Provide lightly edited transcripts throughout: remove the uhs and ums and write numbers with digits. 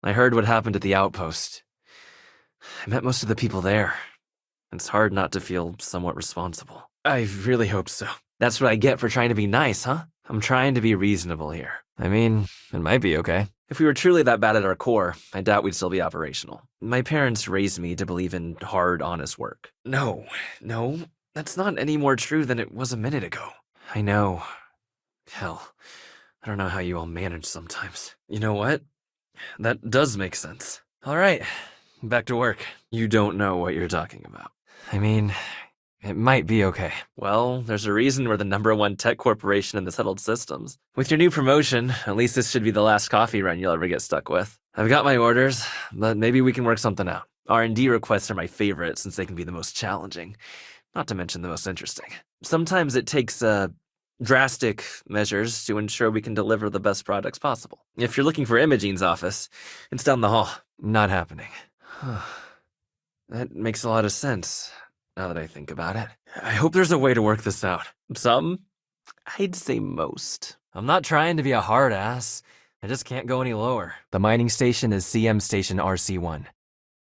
I heard what happened at the outpost. I met most of the people there. It's hard not to feel somewhat responsible. I really hope so. That's what I get for trying to be nice, huh? I'm trying to be reasonable here. I mean, it might be okay. If we were truly that bad at our core, I doubt we'd still be operational. My parents raised me to believe in hard, honest work. No, that's not any more true than it was a minute ago. I know. Hell, I don't know how you all manage sometimes. You know what? That does make sense. All right, back to work. You don't know what you're talking about. I mean, it might be okay. Well, there's a reason we're the #1 tech corporation in the settled systems. With your new promotion, at least this should be the last coffee run you'll ever get stuck with. I've got my orders, but maybe we can work something out. R&D requests are my favorite since they can be the most challenging, not to mention the most interesting. Sometimes it takes, drastic measures to ensure we can deliver the best products possible. If you're looking for Imogene's office, it's down the hall. Not happening. That makes a lot of sense, now that I think about it. I hope there's a way to work this out. Some? I'd say most. I'm not trying to be a hard ass. I just can't go any lower. The mining station is CM Station RC1.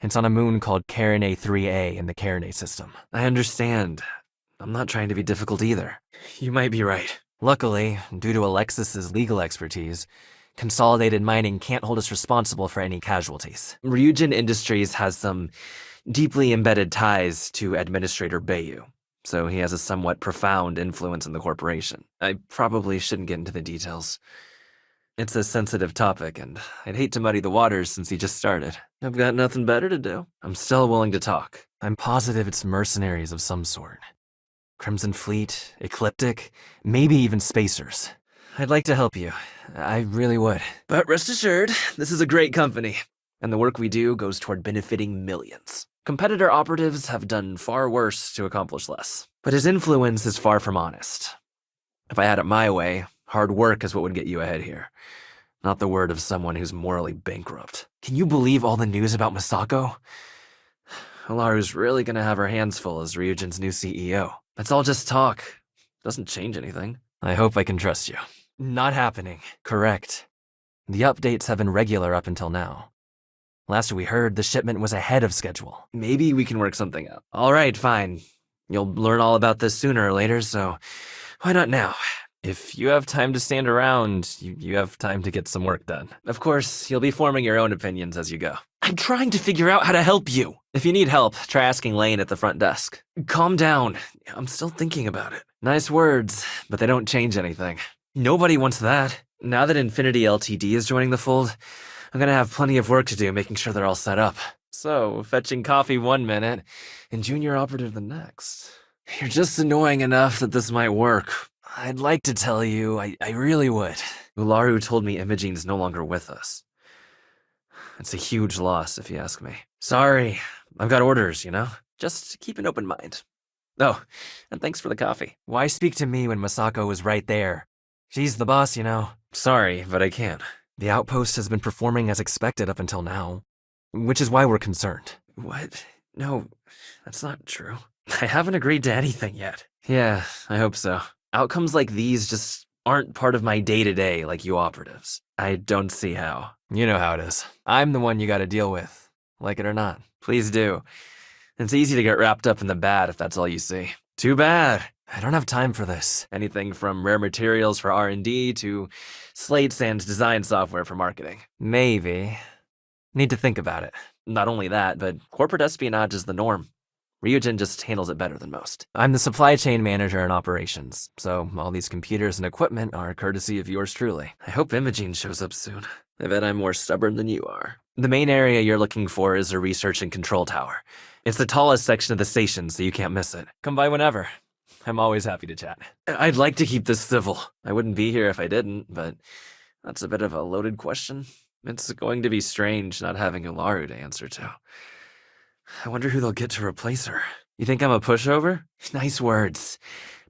It's on a moon called Carinae 3A in the Carinae system. I understand. I'm not trying to be difficult either. You might be right. Luckily, due to Alexis's legal expertise, Consolidated Mining can't hold us responsible for any casualties. Ryujin Industries has some deeply embedded ties to Administrator Bayu, so he has a somewhat profound influence in the corporation. I probably shouldn't get into the details. It's a sensitive topic, and I'd hate to muddy the waters since he just started. I've got nothing better to do. I'm still willing to talk. I'm positive it's mercenaries of some sort. Crimson Fleet, Ecliptic, maybe even Spacers. I'd like to help you. I really would. But rest assured, this is a great company, and the work we do goes toward benefiting millions. Competitor operatives have done far worse to accomplish less. But his influence is far from honest. If I had it my way, hard work is what would get you ahead here. Not the word of someone who's morally bankrupt. Can you believe all the news about Masako? Halaru's really gonna have her hands full as Ryujin's new CEO. It's all just talk. Doesn't change anything. I hope I can trust you. Not happening. Correct. The updates have been regular up until now. Last we heard, the shipment was ahead of schedule. Maybe we can work something out. All right, fine. You'll learn all about this sooner or later, so why not now? If you have time to stand around, you have time to get some work done. Of course, you'll be forming your own opinions as you go. I'm trying to figure out how to help you. If you need help, try asking Lane at the front desk. Calm down. I'm still thinking about it. Nice words, but they don't change anything. Nobody wants that. Now that Infinity Ltd is joining the fold, I'm gonna have plenty of work to do making sure they're all set up. So, fetching coffee 1 minute, and junior operative the next. You're just annoying enough that this might work. I'd like to tell you, I really would. Ularu told me Imogene's no longer with us. It's a huge loss, if you ask me. Sorry, I've got orders, you know? Just keep an open mind. Oh, and thanks for the coffee. Why speak to me when Masako was right there? She's the boss, you know. Sorry, but I can't. The outpost has been performing as expected up until now, which is why we're concerned. What? No, that's not true. I haven't agreed to anything yet. Yeah, I hope so. Outcomes like these just aren't part of my day-to-day like you operatives. I don't see how. You know how it is. I'm the one you gotta deal with, like it or not. Please do. It's easy to get wrapped up in the bad if that's all you see. Too bad. I don't have time for this. Anything from rare materials for R&D to slates and design software for marketing. Maybe. Need to think about it. Not only that, but corporate espionage is the norm. Ryujin just handles it better than most. I'm the supply chain manager in operations, so all these computers and equipment are courtesy of yours truly. I hope Imogene shows up soon. I bet I'm more stubborn than you are. The main area you're looking for is a research and control tower. It's the tallest section of the station, so you can't miss it. Come by whenever. I'm always happy to chat. I'd like to keep this civil. I wouldn't be here if I didn't, but that's a bit of a loaded question. It's going to be strange not having Ularu to answer to. I wonder who they'll get to replace her. You think I'm a pushover? Nice words,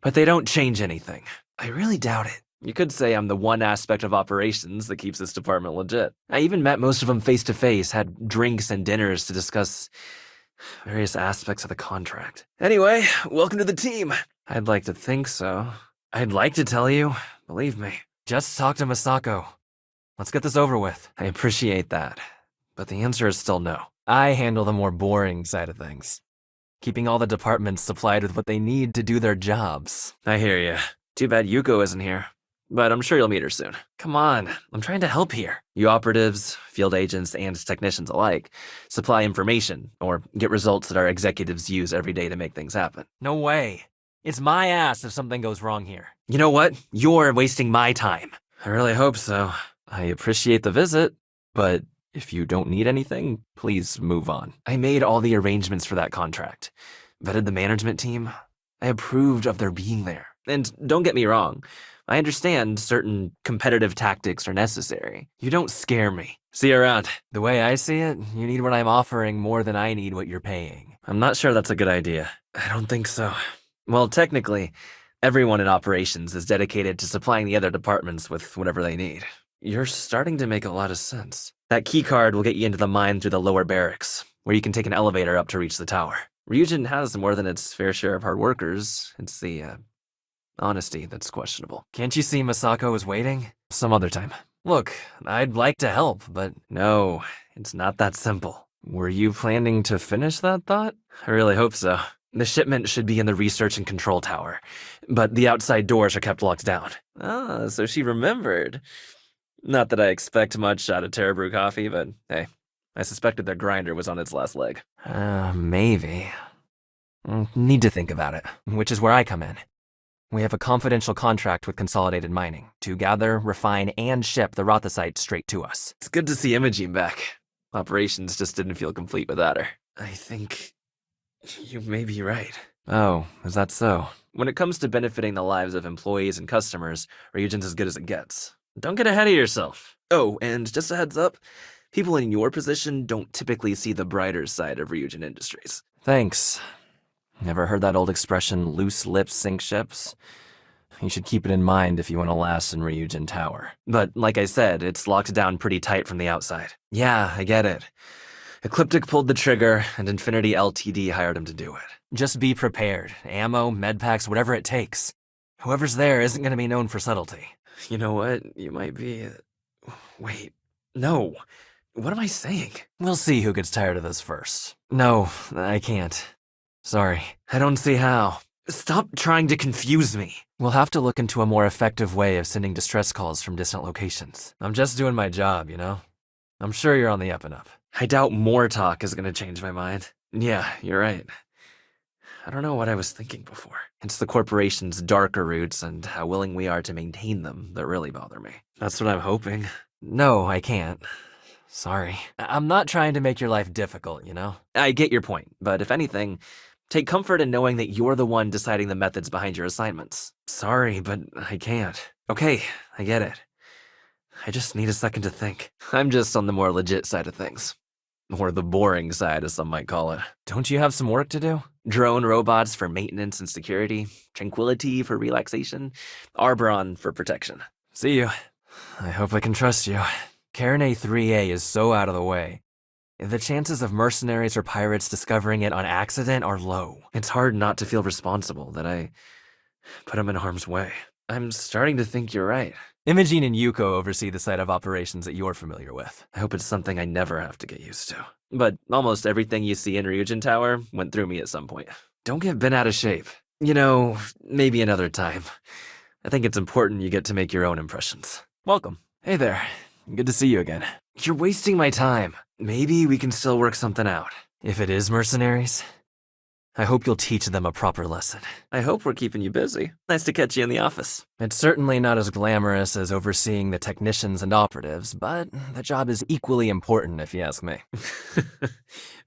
but they don't change anything. I really doubt it. You could say I'm the one aspect of operations that keeps this department legit. I even met most of them face to face, had drinks and dinners to discuss various aspects of the contract. Anyway, welcome to the team. I'd like to think so. I'd like to tell you, believe me. Just talk to Masako. Let's get this over with. I appreciate that. but the answer is still no. I handle the more boring side of things, keeping all the departments supplied with what they need to do their jobs. I hear you. Too bad Yuko isn't here, but I'm sure you'll meet her soon. Come on, I'm trying to help here. You operatives, field agents, and technicians alike supply information or get results that our executives use every day to make things happen. No way. It's my ass if something goes wrong here. You know what? You're wasting my time. I really hope so. I appreciate the visit, but if you don't need anything, please move on. I made all the arrangements for that contract, vetted the management team. I approved of their being there. And don't get me wrong, I understand certain competitive tactics are necessary. You don't scare me. See you around. The way I see it, you need what I'm offering more than I need what you're paying. I'm not sure that's a good idea. I don't think so. Well, technically, everyone in operations is dedicated to supplying the other departments with whatever they need. You're starting to make a lot of sense. That key card will get you into the mine through the lower barracks, where you can take an elevator up to reach the tower. Ryujin has more than its fair share of hard workers. It's the, honesty that's questionable. Can't you see Masako is waiting? Some other time. Look, I'd like to help, but no, it's not that simple. Were you planning to finish that thought? I really hope so. The shipment should be in the research and control tower, but the outside doors are kept locked down. Ah, so she remembered. Not that I expect much out of Terabrew Coffee, but hey, I suspected their grinder was on its last leg. Maybe. Need to think about it, which is where I come in. We have a confidential contract with Consolidated Mining to gather, refine, and ship the Rothosite straight to us. It's good to see Imogene back. Operations just didn't feel complete without her. I think you may be right. Oh, is that so? When it comes to benefiting the lives of employees and customers, Ryujin's as good as it gets. Don't get ahead of yourself. Oh, and just a heads up, people in your position don't typically see the brighter side of Ryujin Industries. Thanks. Never heard that old expression, loose lips sink ships? You should keep it in mind if you want to last in Ryujin Tower. But like I said, it's locked down pretty tight from the outside. Yeah, I get it. Ecliptic pulled the trigger, and Infinity Ltd hired him to do it. Just be prepared. Ammo, medpacks, whatever it takes. Whoever's there isn't going to be known for subtlety. You know what? You might be... Wait. No. What am I saying? We'll see who gets tired of this first. No, I can't. Sorry. I don't see how. Stop trying to confuse me. We'll have to look into a more effective way of sending distress calls from distant locations. I'm just doing my job, you know? I'm sure you're on the up and up. I doubt more talk is gonna change my mind. Yeah, you're right. I don't know what I was thinking before. It's the corporation's darker roots and how willing we are to maintain them that really bother me. That's what I'm hoping. No, I can't. Sorry. I'm not trying to make your life difficult, you know? I get your point, but if anything, take comfort in knowing that you're the one deciding the methods behind your assignments. Sorry, but I can't. Okay, I get it. I just need a second to think. I'm just on the more legit side of things. Or the boring side, as some might call it. Don't you have some work to do? Drone robots for maintenance and security, Tranquility for relaxation, Arboron for protection. See you. I hope I can trust you. Carinae 3A is so out of the way. The chances of mercenaries or pirates discovering it on accident are low. It's hard not to feel responsible that I put them in harm's way. I'm starting to think you're right. Imogene and Yuko oversee the side of operations that you're familiar with. I hope it's something I never have to get used to. But almost everything you see in Ryujin Tower went through me at some point. Don't get bent out of shape. You know, maybe another time. I think it's important you get to make your own impressions. Welcome. Hey there. Good to see you again. You're wasting my time. Maybe we can still work something out. If it is mercenaries, I hope you'll teach them a proper lesson. I hope we're keeping you busy. Nice to catch you in the office. It's certainly not as glamorous as overseeing the technicians and operatives, but the job is equally important if you ask me.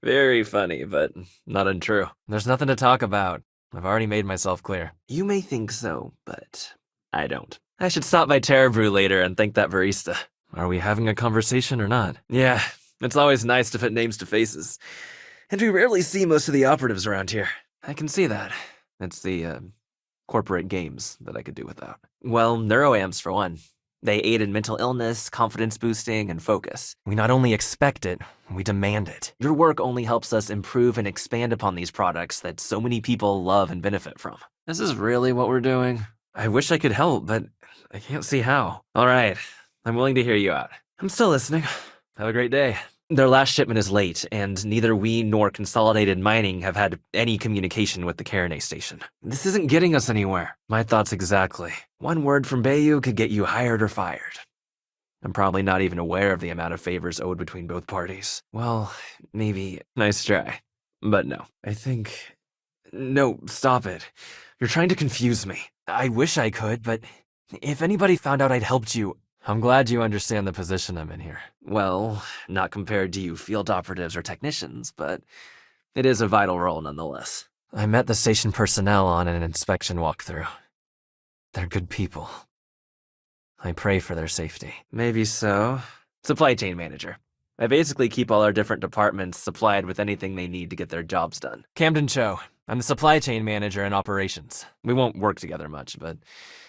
Very funny, but not untrue. There's nothing to talk about. I've already made myself clear. You may think so, but I don't. I should stop by Terabrew later and thank that barista. Are we having a conversation or not? Yeah, it's always nice to put names to faces. And we rarely see most of the operatives around here. I can see that. It's the, corporate games that I could do without. Well, neuroamps for one. They aid in mental illness, confidence boosting, and focus. We not only expect it, we demand it. Your work only helps us improve and expand upon these products that so many people love and benefit from. This is really what we're doing? I wish I could help, but I can't see how. All right, I'm willing to hear you out. I'm still listening. Have a great day. Their last shipment is late, and neither we nor Consolidated Mining have had any communication with the Carinay station. This isn't getting us anywhere. My thoughts exactly. One word from Bayou could get you hired or fired. I'm probably not even aware of the amount of favors owed between both parties. Well, maybe. Nice try. But no. No, stop it. You're trying to confuse me. I wish I could, but if anybody found out I'd helped you, I'm glad you understand the position I'm in here. Well, not compared to you field operatives or technicians, but it is a vital role nonetheless. I met the station personnel on an inspection walkthrough. They're good people. I pray for their safety. Maybe so. Supply chain manager. I basically keep all our different departments supplied with anything they need to get their jobs done. Camden Cho. I'm the supply chain manager in operations. We won't work together much, but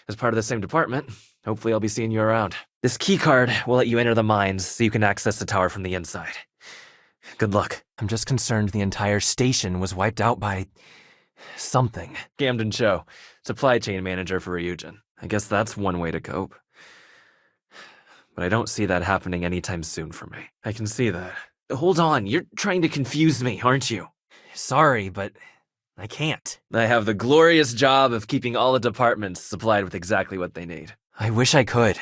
as part of the same department, hopefully I'll be seeing you around. This key card will let you enter the mines so you can access the tower from the inside. Good luck. I'm just concerned the entire station was wiped out by something. Camden Cho, supply chain manager for Ryujin. I guess that's one way to cope. But I don't see that happening anytime soon for me. I can see that. Hold on, you're trying to confuse me, aren't you? Sorry, but I can't. I have the glorious job of keeping all the departments supplied with exactly what they need. I wish I could.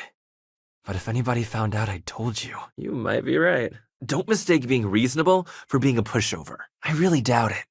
But if anybody found out I'd told you... You might be right. Don't mistake being reasonable for being a pushover. I really doubt it.